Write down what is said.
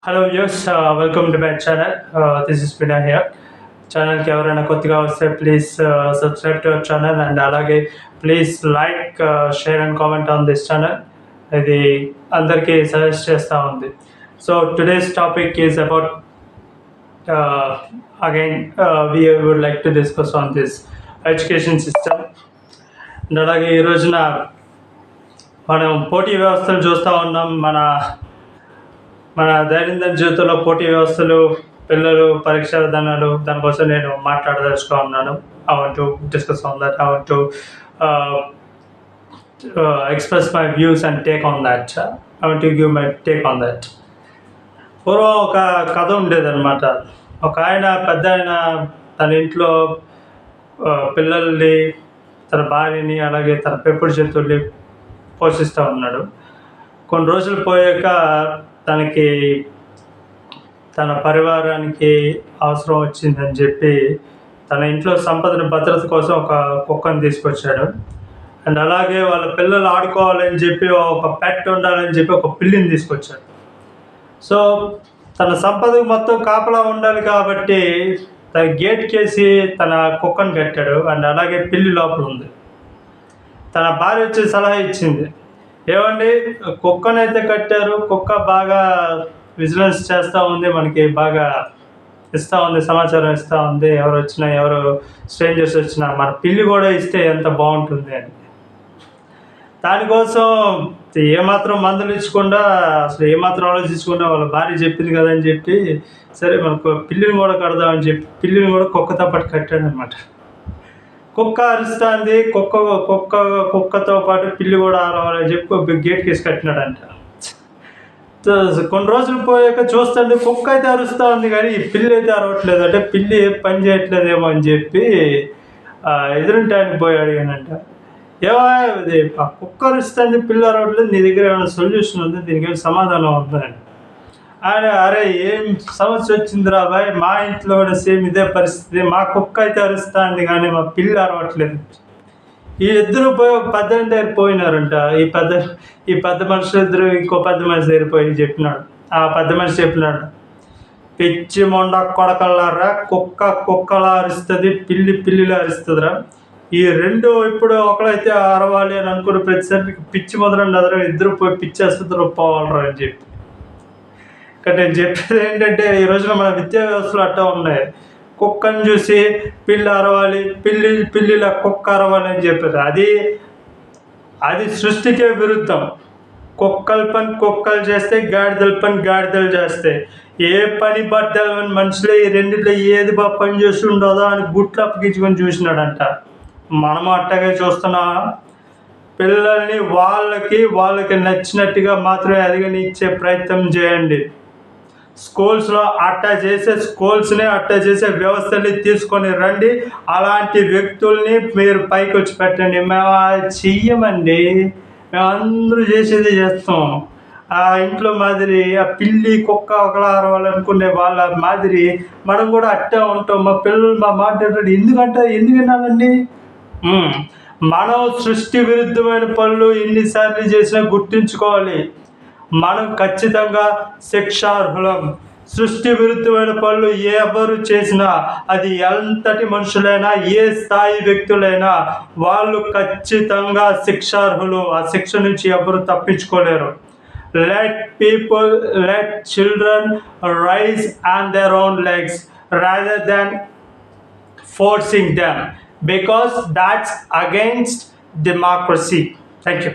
Hello, yes, welcome to my channel. This is Vinay here. ఛానల్కి ఎవరైనా కొత్తగా వస్తే please subscribe to our channel and అలాగే please like share and comment on this channel. ఇది అందరికీ suggest చేస్తూ ఉంది. So today's topic is about again we would like to discuss on this education system. And అలాగే ఈ రోజున మనం పోటీ వ్యవస్థలు చూస్తూ ఉన్నాం. మన దైనందిన జీవితంలో పోటీ వ్యవస్థలు, పిల్లలు పరీక్షా విధానాలు, దానికోసం నేను మాట్లాడదలుచుకో ఉన్నాను. I want to discuss on that. I want to express my views and take on that. I want to give my take on that. పూర్వం ఒక కథ ఉండేదన్నమాట. ఒక పెద్ద ఆయన తన ఇంట్లో పిల్లల్ని, తన భార్యని, అలాగే తన పెంపుడు జంతువుల్ని పోషిస్తూ ఉన్నాడు. కొన్ని రోజులు పోయాక తనకి తన పరివారానికి అవసరం వచ్చిందని చెప్పి తన ఇంట్లో సంపదన భద్రత కోసం ఒక కుక్కను తీసుకొచ్చాడు. అండ్ అలాగే వాళ్ళ పిల్లలు ఆడుకోవాలని చెప్పి ఒక పెట్ ఉండాలని చెప్పి ఒక పిల్లిని తీసుకొచ్చాడు. సో తన సంపదకు మొత్తం కాపలా ఉండాలి కాబట్టి తన గేట్ కేసి తన కుక్కను కట్టాడు. అండ్ అలాగే పిల్లి లోపల ఉంది. తన భార్య వచ్చి సలహా ఇచ్చింది, ఏమండి కుక్కనైతే కట్టారు, కుక్క బాగా విజిలెన్స్ చేస్తూ ఉంది, మనకి బాగా ఇస్తూ ఉంది, సమాచారం ఇస్తూ ఉంది, ఎవరు స్ట్రేంజర్స్ వచ్చినా మన పిల్లి కూడా ఇస్తే ఎంత బాగుంటుంది అని. దానికోసం ఏమాత్రం మందులు ఇచ్చకుండా, అసలు ఏమాత్రం ఆలోచించకుండా వాళ్ళ భార్య చెప్పింది కదని చెప్పి సరే మనకు పిల్లిని కూడా కడదామని చెప్పి పిల్లిని కూడా కుక్కతో పాటు కట్టాడనమాట. కుక్క అరుస్తుంది, కుక్కతో పాటు పిల్లి కూడా ఆరవాలని చెప్పి గేట్ కేసి కట్టినాడంట. కొన్ని రోజులు పోయాక చూస్తుంటే కుక్క అయితే అరుస్తూ ఉంది కానీ ఈ పిల్లి అయితే అరవట్లేదు. అంటే పిల్లి పని చేయట్లేదేమో అని చెప్పి ఎదురుంటే ఆయన పోయి అడిగానంట, ఏది కుక్క అరుస్తుంది, పిల్లి అరవట్లేదు, నీ దగ్గర ఏమైనా సొల్యూషన్ ఉంది, దీనికి ఏమైనా సమాధానం ఉందని. ఆయన అరే ఏం సమస్య వచ్చిందిరా బాయ్, మా ఇంట్లో కూడా సేమ్ ఇదే పరిస్థితి, మా కుక్క అయితే అరుస్తుంది కానీ మా పిల్లి అరవట్లేదు. ఈ ఇద్దరు పోయి ఒక పెద్ద దగ్గర పోయినారంట. ఈ పెద్ద మనుషులు ఇద్దరు ఇంకో పెద్ద మనిషి దగ్గర పోయి చెప్పినాడు. ఆ పెద్ద మనిషి చెప్పినాడు, పిచ్చి మొండ కొడకల్లారా, కుక్కలా అరుస్తుంది, పిల్లిలా అరుస్తుందిరా. ఈ రెండు ఇప్పుడు ఒకరైతే అరవాలి అని అనుకుని ప్రతిసారి పిచ్చి మొదలండి అదరా, ఇద్దరు పోయి పిచ్చి ఆసుపత్రిలో పోవాలరా అని చెప్పి. ఇక్కడ నేను చెప్పేది ఏంటంటే ఈ రోజున మన విద్యా వ్యవస్థలు అట్టా ఉన్నాయి. కుక్కను చూసి పిల్లి అరవాలి, పిల్లిలా కుక్క అరవాలి అని చెప్పారు. అది సృష్టికే విరుద్ధం. కుక్కల పని కుక్కలు చేస్తే, గాడిదల పని గాడిదలు చేస్తాయి. ఏ పని బద్దలని మనుషులే ఈ రెండిట్లో ఏది బాగా పని చేసి ఉండదో అని గుట్లు అప్పగించుకొని చూసినాడంట. మనము అట్టగే చూస్తున్నా. పిల్లల్ని వాళ్ళకి నచ్చినట్టుగా మాత్రమే ఎదగనిచ్చే ప్రయత్నం చేయండి. స్కూల్స్ని అట్టా చేసే వ్యవస్థని తీసుకొని రండి. అలాంటి వ్యక్తుల్ని మీరు పైకి వచ్చి పెట్టండి. మేము చెయ్యమండి, మేము అందరూ చేసేది చేస్తాం. ఆ ఇంట్లో మాదిరి ఆ పిల్లి కుక్క ఒకలా అరవాలనుకునే వాళ్ళ మాదిరి మనం కూడా అట్టే ఉంటాం. మా పిల్లలు మా మాట ఎందుకు వినాలండి? మనం సృష్టి విరుద్ధమైన పనులు ఎన్నిసార్లు చేసినా గుర్తుంచుకోవాలి, మనం ఖచ్చితంగా శిక్షార్హులం. సృష్టి విరుద్ధమైన పనులు ఎవరు చేసినా, అది ఎంతటి మనుషులైనా, ఏ స్థాయి వ్యక్తులైనా, వాళ్ళు ఖచ్చితంగా శిక్షార్హులు. ఆ శిక్ష నుంచి ఎవరు తప్పించుకోలేరు. let children rise on their own legs rather than forcing them, because that's against democracy. Thank you.